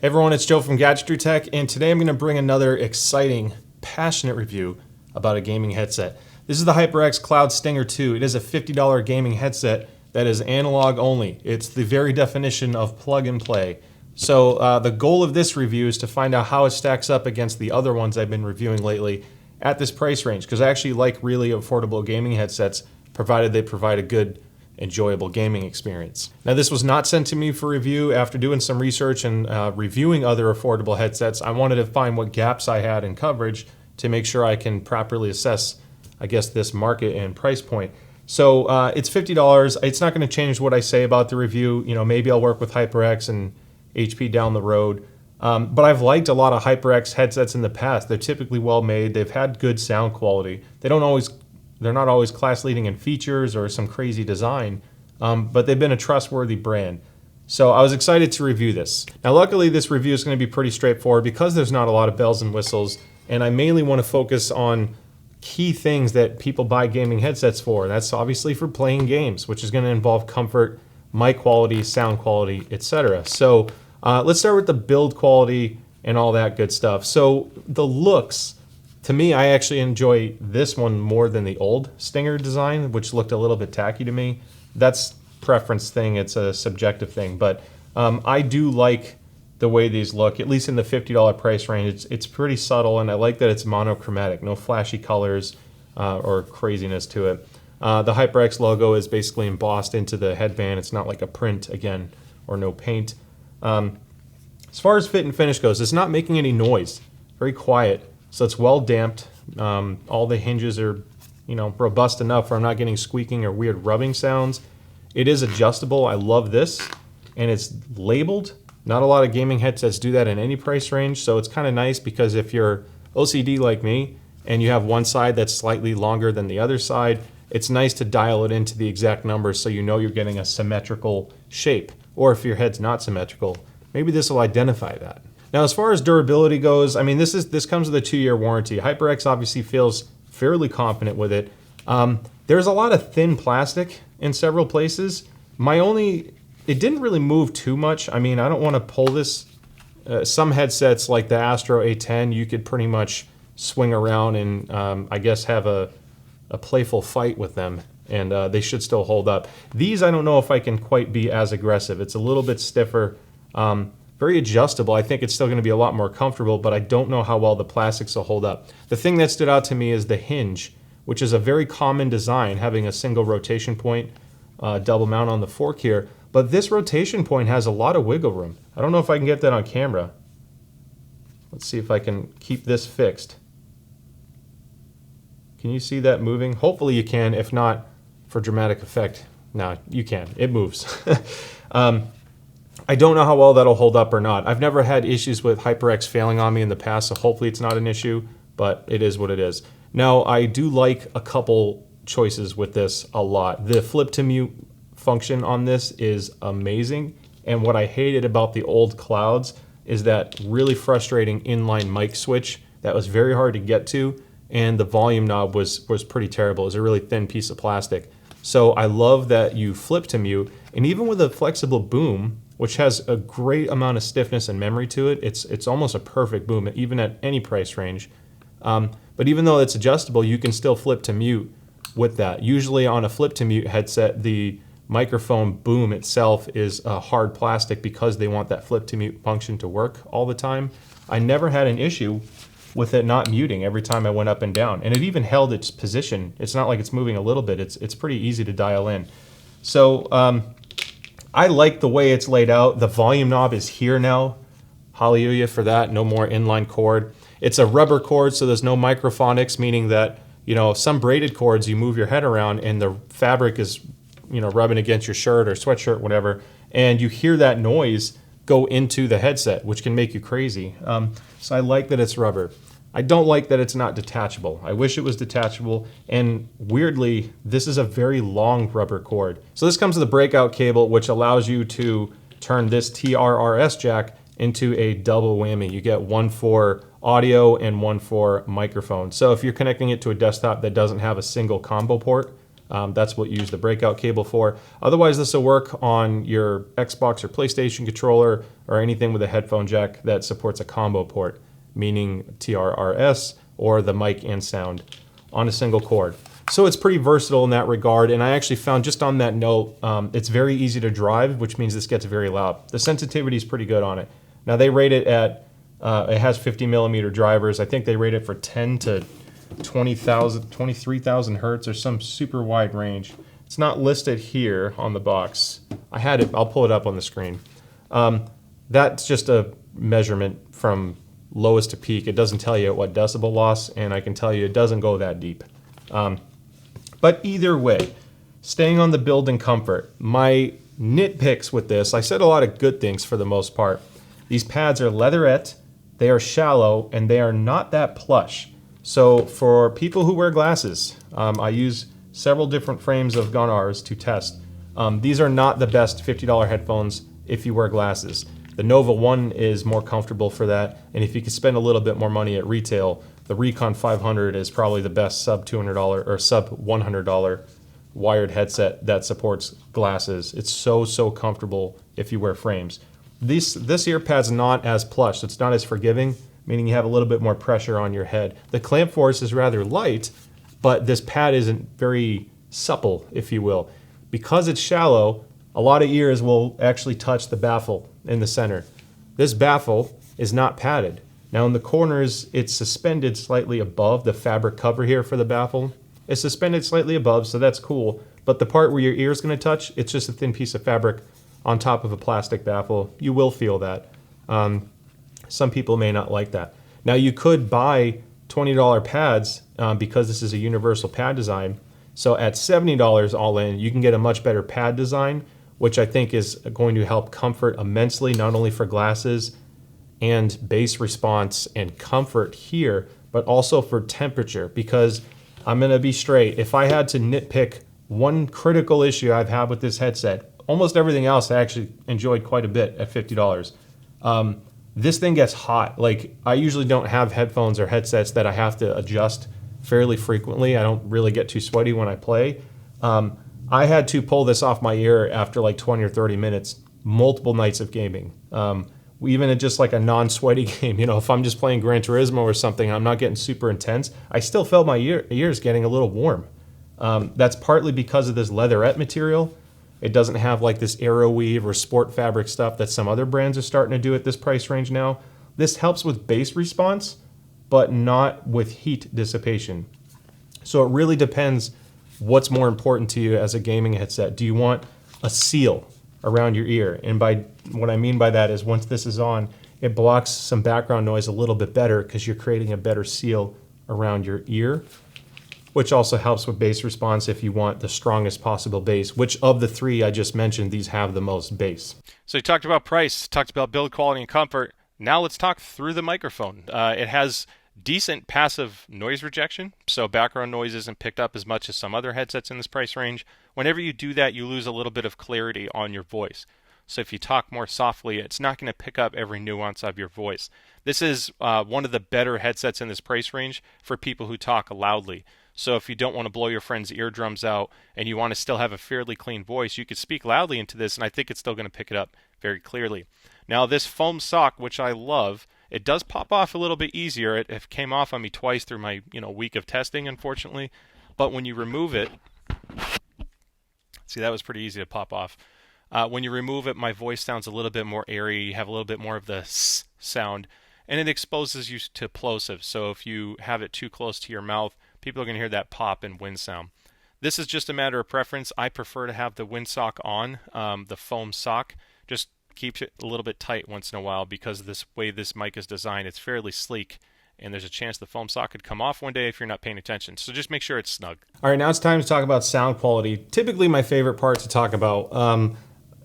Hey everyone, it's Joe from Gadgetry Tech, and today I'm going to bring another exciting, passionate review about a gaming headset. This is the HyperX Cloud Stinger 2. It is a $50 gaming headset that is analog only. It's the very definition of plug and play. So the goal of this review is to find out how it stacks up against the other ones I've been reviewing lately at this price range, because I actually like really affordable gaming headsets, provided they provide a good, enjoyable gaming experience. Now, this was not sent to me for review. After doing some research and reviewing other affordable headsets, I wanted to find what gaps I had in coverage to make sure I can properly assess, I guess, this market and price point. So it's $50. It's not going to change what I say about the review. You know, maybe I'll work with HyperX and HP down the road. But I've liked a lot of HyperX headsets in the past. They're typically well made. They've had good sound quality. They're not always class leading in features or some crazy design, but they've been a trustworthy brand. So I was excited to review this. Now, luckily, this review is going to be pretty straightforward because there's not a lot of bells and whistles, and I mainly want to focus on key things that people buy gaming headsets for. That's obviously for playing games, which is going to involve comfort, mic quality, sound quality, etc. So let's start with the build quality and all that good stuff. So the looks, to me, I actually enjoy this one more than the old Stinger design, which looked a little bit tacky to me. That's preference thing, it's a subjective thing, but I do like the way these look, at least in the $50 price range. It's pretty subtle, and I like that it's monochromatic, no flashy colors or craziness to it. The HyperX logo is basically embossed into the headband. It's not like a print, again, or no paint. As far as fit and finish goes, it's not making any noise, very quiet. So it's well damped. All the hinges are, robust enough where I'm not getting squeaking or weird rubbing sounds. It is adjustable. I love this, and it's labeled. Not a lot of gaming headsets do that in any price range, so it's kind of nice because if you're OCD like me and you have one side that's slightly longer than the other side, it's nice to dial it into the exact numbers so you know you're getting a symmetrical shape. Or if your head's not symmetrical, maybe this will identify that. Now, as far as durability goes, I mean, this comes with a 2-year warranty. HyperX obviously feels fairly confident with it. There's a lot of thin plastic in several places. It didn't really move too much. I mean, I don't want to pull this. Some headsets like the Astro A10, you could pretty much swing around and I guess have a playful fight with them, and they should still hold up. These, I don't know if I can quite be as aggressive. It's a little bit stiffer. Very adjustable. I think it's still going to be a lot more comfortable, but I don't know how well the plastics will hold up. The thing that stood out to me is the hinge, which is a very common design, having a single rotation point, double mount on the fork here. But this rotation point has a lot of wiggle room. I don't know if I can get that on camera. Let's see if I can keep this fixed. Can you see that moving? Hopefully you can. If not, for dramatic effect, no, you can. It moves. I don't know how well that'll hold up or not. I've never had issues with HyperX failing on me in the past, so hopefully it's not an issue, but it is what it is. Now, I do like a couple choices with this a lot. The flip to mute function on this is amazing, and what I hated about the old Clouds is that really frustrating inline mic switch that was very hard to get to, and the volume knob was pretty terrible. It was a really thin piece of plastic. So I love that you flip to mute, and even with a flexible boom, which has a great amount of stiffness and memory to it, it's almost a perfect boom, even at any price range. But even though it's adjustable, you can still flip to mute with that. Usually on a flip to mute headset, the microphone boom itself is a hard plastic because they want that flip to mute function to work all the time. I never had an issue with it not muting every time I went up and down, and it even held its position. It's not like it's moving a little bit. It's pretty easy to dial in. So I like the way it's laid out. The volume knob is here now. Hallelujah for that. No more inline cord. It's a rubber cord, so there's no microphonics, meaning that, some braided cords, you move your head around and the fabric is, rubbing against your shirt or sweatshirt, whatever, and you hear that noise go into the headset, which can make you crazy. So I like that it's rubber. I don't like that it's not detachable. I wish it was detachable, and weirdly, this is a very long rubber cord. So this comes with a breakout cable, which allows you to turn this TRRS jack into a double whammy. You get one for audio and one for microphone. So if you're connecting it to a desktop that doesn't have a single combo port, That's what you use the breakout cable for. Otherwise, this will work on your Xbox or PlayStation controller or anything with a headphone jack that supports a combo port, meaning TRRS or the mic and sound on a single cord. So it's pretty versatile in that regard, and I actually found, just on that note, it's very easy to drive, which means this gets very loud. The sensitivity is pretty good on it. Now they rate it at, it has 50 millimeter drivers. I think they rate it for 10 to 20,000, 23,000 hertz or some super wide range. It's not listed here on the box. I had it, I'll pull it up on the screen. That's just a measurement from lowest to peak. It doesn't tell you what decibel loss, and I can tell you it doesn't go that deep. But either way, staying on the build and comfort, my nitpicks with this, I said a lot of good things for the most part. These pads are leatherette, they are shallow, and they are not that plush. So for people who wear glasses, I use several different frames of Gunars to test. These are not the best $50 headphones if you wear glasses. The Nova 1 is more comfortable for that, and if you could spend a little bit more money at retail, the Recon 500 is probably the best sub $200 or sub $100 wired headset that supports glasses. It's so comfortable if you wear frames. This ear pad's not as plush, so it's not as forgiving, meaning you have a little bit more pressure on your head. The clamp force is rather light, but this pad isn't very supple, if you will. Because it's shallow, a lot of ears will actually touch the baffle in the center. This baffle is not padded. Now in the corners, it's suspended slightly above the fabric cover here for the baffle. It's suspended slightly above, so that's cool. But the part where your ear is going to touch, it's just a thin piece of fabric on top of a plastic baffle. You will feel that. Some people may not like that. Now you could buy $20 pads because this is a universal pad design. So at $70 all in, you can get a much better pad design, which I think is going to help comfort immensely, not only for glasses and bass response and comfort here, but also for temperature. Because I'm gonna be straight, if I had to nitpick one critical issue I've had with this headset, almost everything else I actually enjoyed quite a bit at $50. This thing gets hot. Like, I usually don't have headphones or headsets that I have to adjust fairly frequently. I don't really get too sweaty when I play. I had to pull this off my ear after like 20 or 30 minutes, multiple nights of gaming. Even in just like a non-sweaty game, you know, if I'm just playing Gran Turismo or something, I'm not getting super intense, I still felt my ears getting a little warm. That's partly because of this leatherette material. It doesn't have like this aero weave or sport fabric stuff that some other brands are starting to do at this price range now. This helps with bass response, but not with heat dissipation. So it really depends what's more important to you as a gaming headset. Do you want a seal around your ear? And by what I mean by that is, once this is on, it blocks some background noise a little bit better because you're creating a better seal around your ear, which also helps with bass response if you want the strongest possible bass, which of the three I just mentioned, these have the most bass. So you talked about price, talked about build quality and comfort. Now let's talk through the microphone. It has decent passive noise rejection, so background noise isn't picked up as much as some other headsets in this price range. Whenever you do that, you lose a little bit of clarity on your voice. So if you talk more softly, it's not going to pick up every nuance of your voice. This is one of the better headsets in this price range for people who talk loudly. So if you don't want to blow your friend's eardrums out and you want to still have a fairly clean voice, you could speak loudly into this, and I think it's still going to pick it up very clearly. Now this foam sock, which I love, it does pop off a little bit easier. It came off on me twice through my week of testing, unfortunately. But when you remove it, see, that was pretty easy to pop off. When you remove it, my voice sounds a little bit more airy. You have a little bit more of the s sound, and it exposes you to plosives. So if you have it too close to your mouth, people are going to hear that pop and wind sound. This is just a matter of preference. I prefer to have the windsock on, the foam sock. Just keeps it a little bit tight once in a while because of this way this mic is designed. It's fairly sleek, and there's a chance the foam sock could come off one day if you're not paying attention. So just make sure it's snug. All right, now it's time to talk about sound quality. Typically my favorite part to talk about.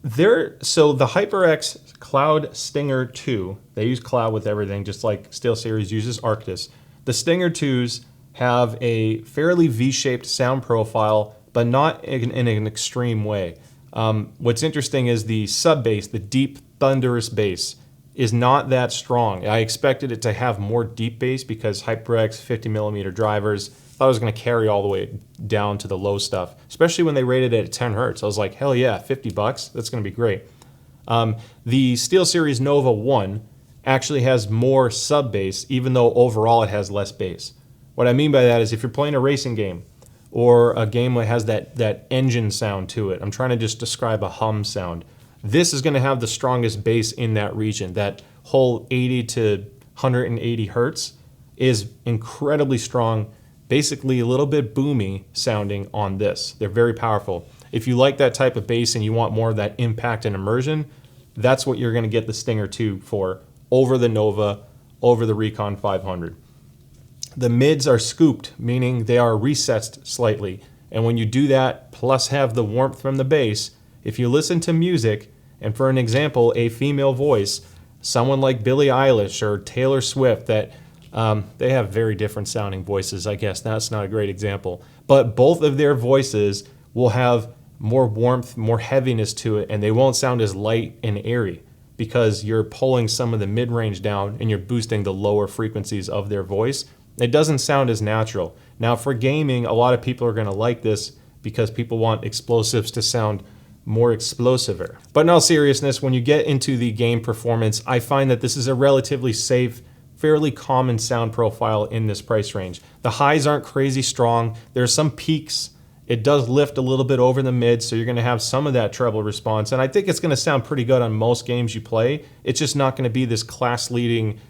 So the HyperX Cloud Stinger 2, they use cloud with everything, just like SteelSeries uses Arctis. The Stinger 2s have a fairly V-shaped sound profile, but not in an extreme way. What's interesting is the sub bass, the deep, thunderous bass, is not that strong. I expected it to have more deep bass because HyperX 50mm drivers thought it was going to carry all the way down to the low stuff, especially when they rated it at 10 hertz. I was like, hell yeah, $50, that's going to be great. The SteelSeries Nova 1 actually has more sub bass, even though overall it has less bass. What I mean by that is if you're playing a racing game or a game that has that engine sound to it, I'm trying to just describe a hum sound, this is going to have the strongest bass in that region. That whole 80 to 180 hertz is incredibly strong, basically a little bit boomy sounding on this. They're very powerful. If you like that type of bass and you want more of that impact and immersion, that's what you're going to get the Stinger 2 for over the Nova, over the Recon 500. The mids are scooped, meaning they are recessed slightly. And when you do that, plus have the warmth from the bass, if you listen to music, and for an example, a female voice, someone like Billie Eilish or Taylor Swift, that they have very different sounding voices, I guess. That's not a great example. But both of their voices will have more warmth, more heaviness to it, and they won't sound as light and airy because you're pulling some of the mid-range down and you're boosting the lower frequencies of their voice. It doesn't sound as natural. Now for gaming, a lot of people are going to like this because people want explosives to sound more explosiver. But in all seriousness, when you get into the game performance, I find that this is a relatively safe, fairly common sound profile in this price range. The highs aren't crazy strong. There are some peaks. It does lift a little bit over the mid, so you're going to have some of that treble response. And I think it's going to sound pretty good on most games you play. It's just not going to be this class-leading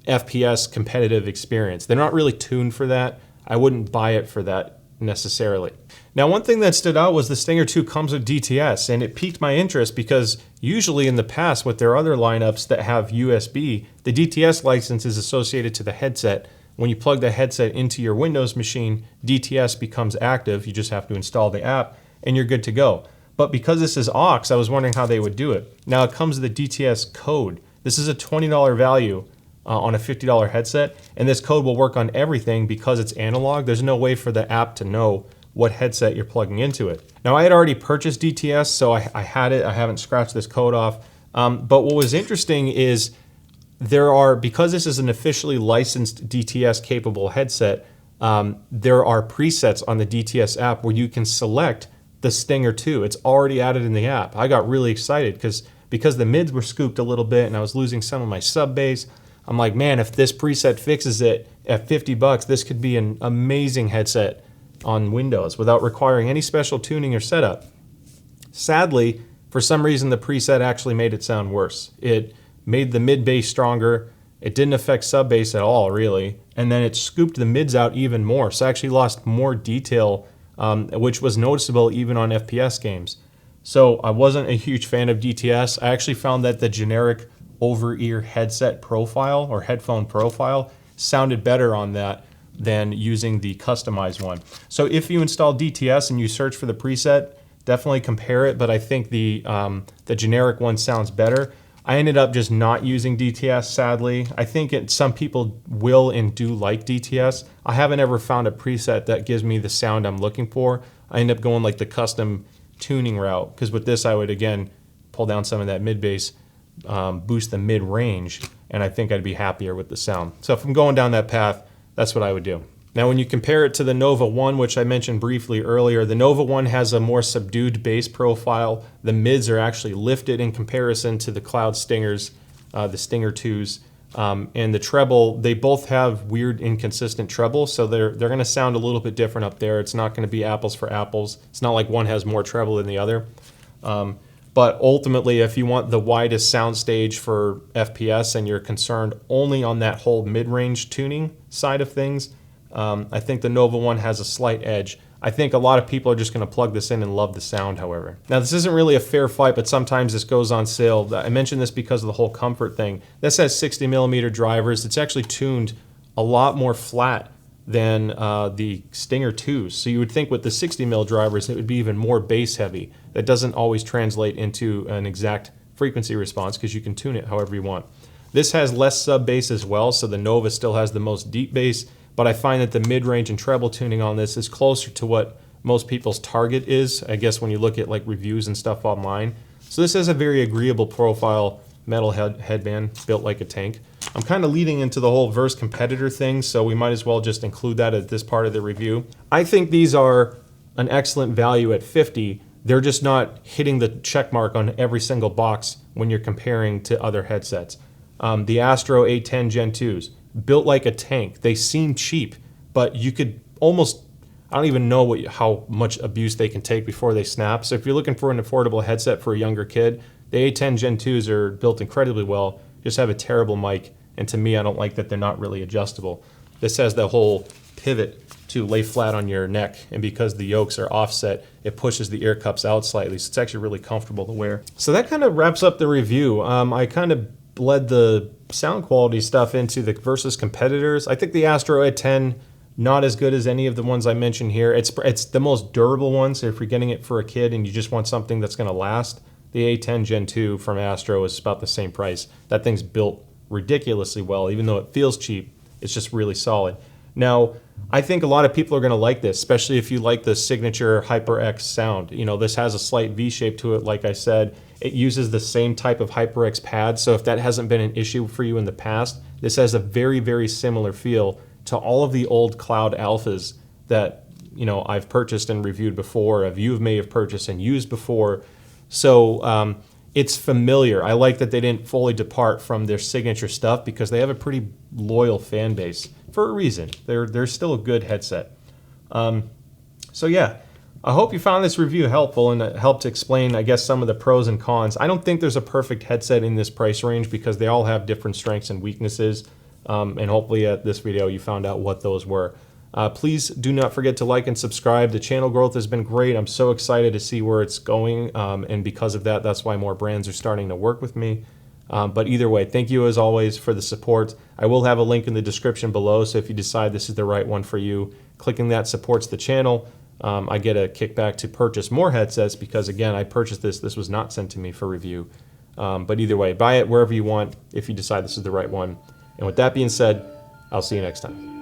FPS competitive experience. They're not really tuned for that. I wouldn't buy it for that necessarily. Now, one thing that stood out was the Stinger 2 comes with DTS, and it piqued my interest because usually in the past with their other lineups that have USB, the DTS license is associated to the headset. When you plug the headset into your Windows machine, DTS becomes active. You just have to install the app and you're good to go. But because this is aux, I was wondering how they would do it. Now it comes with the DTS code. This is a $20 value on a $50 headset, and this code will work on everything because it's analog. There's no way for the app to know what headset you're plugging into it. Now I had already purchased DTS, so I had it. I haven't scratched this code off. But what was interesting is because this is an officially licensed DTS capable headset, there are presets on the DTS app where you can select the Stinger 2. It's already added in the app. I got really excited because the mids were scooped a little bit and I was losing some of my sub bass. I'm like, man, if this preset fixes it at $50, this could be an amazing headset on Windows without requiring any special tuning or setup. Sadly, for some reason, the preset actually made it sound worse. It made the mid bass stronger. It didn't affect sub bass at all, really. And then it scooped the mids out even more. So I actually lost more detail, which was noticeable even on FPS games. So I wasn't a huge fan of DTS. I actually found that the generic over-ear headset profile or headphone profile sounded better on that than using the customized one. So if you install DTS and you search for the preset, definitely compare it, but I think the generic one sounds better. I ended up just not using DTS, sadly. I think some people will and do like DTS. I haven't ever found a preset that gives me the sound I'm looking for. I end up going like the custom tuning route, because with this I would, again, pull down some of that mid-bass, boost the mid-range, and I think I'd be happier with the sound. So if I'm going down that path, that's what I would do. Now when you compare it to the Nova 1, which I mentioned briefly earlier, the Nova 1 has a more subdued bass profile. The mids are actually lifted in comparison to the Cloud Stingers, the Stinger 2s. And the treble, they both have weird inconsistent treble, so they're going to sound a little bit different up there. It's not going to be apples for apples. It's not like one has more treble than the other. But ultimately, if you want the widest soundstage for FPS and you're concerned only on that whole mid-range tuning side of things, I think the Nova 1 has a slight edge. I think a lot of people are just going to plug this in and love the sound, however. Now, this isn't really a fair fight, but sometimes this goes on sale. I mentioned this because of the whole comfort thing. This has 60mm drivers. It's actually tuned a lot more flat than the Stinger 2s. So you would think with the 60mm drivers, it would be even more bass heavy. That doesn't always translate into an exact frequency response because you can tune it however you want. This has less sub bass as well, so the Nova still has the most deep bass, but I find that the mid-range and treble tuning on this is closer to what most people's target is, I guess, when you look at like reviews and stuff online. So this has a very agreeable profile metal headband built like a tank. I'm kind of leading into the whole versus competitor thing, so we might as well just include that at this part of the review. I think these are an excellent value at $50. They're just not hitting the check mark on every single box when you're comparing to other headsets. The Astro A10 Gen 2s, built like a tank. They seem cheap, but you could almost, I don't even know how much abuse they can take before they snap. So if you're looking for an affordable headset for a younger kid, the A10 Gen 2s are built incredibly well, just have a terrible mic. And to me, I don't like that they're not really adjustable. This has the whole pivot to lay flat on your neck, and because the yokes are offset, it pushes the ear cups out slightly, so it's actually really comfortable to wear. So that kind of wraps up the review. I kind of bled the sound quality stuff into the versus competitors. I think the Astro A10, not as good as any of the ones I mentioned here. It's the most durable one, so if you're getting it for a kid and you just want something that's going to last, the A10 Gen 2 from Astro is about the same price. That thing's built ridiculously well. Even though it feels cheap, it's just really solid. Now, I think a lot of people are going to like this, especially if you like the signature HyperX sound. You know, this has a slight V shape to it, like I said. It uses the same type of HyperX pad, so if that hasn't been an issue for you in the past, this has a very, very similar feel to all of the old Cloud Alphas that, you know, I've purchased and reviewed before, you may have purchased and used before. So it's familiar. I like that they didn't fully depart from their signature stuff because they have a pretty loyal fan base for a reason. They're still a good headset. So yeah, I hope you found this review helpful and it helped explain, I guess, some of the pros and cons. I don't think there's a perfect headset in this price range because they all have different strengths and weaknesses. And hopefully at this video you found out what those were. Please do not forget to like and subscribe. The channel growth has been great. I'm so excited to see where it's going. And because of that, that's why more brands are starting to work with me. But either way, thank you as always for the support. I will have a link in the description below, so if you decide this is the right one for you, clicking that supports the channel. I get a kickback to purchase more headsets because, again, I purchased this. This was not sent to me for review. But either way, buy it wherever you want if you decide this is the right one. And with that being said, I'll see you next time.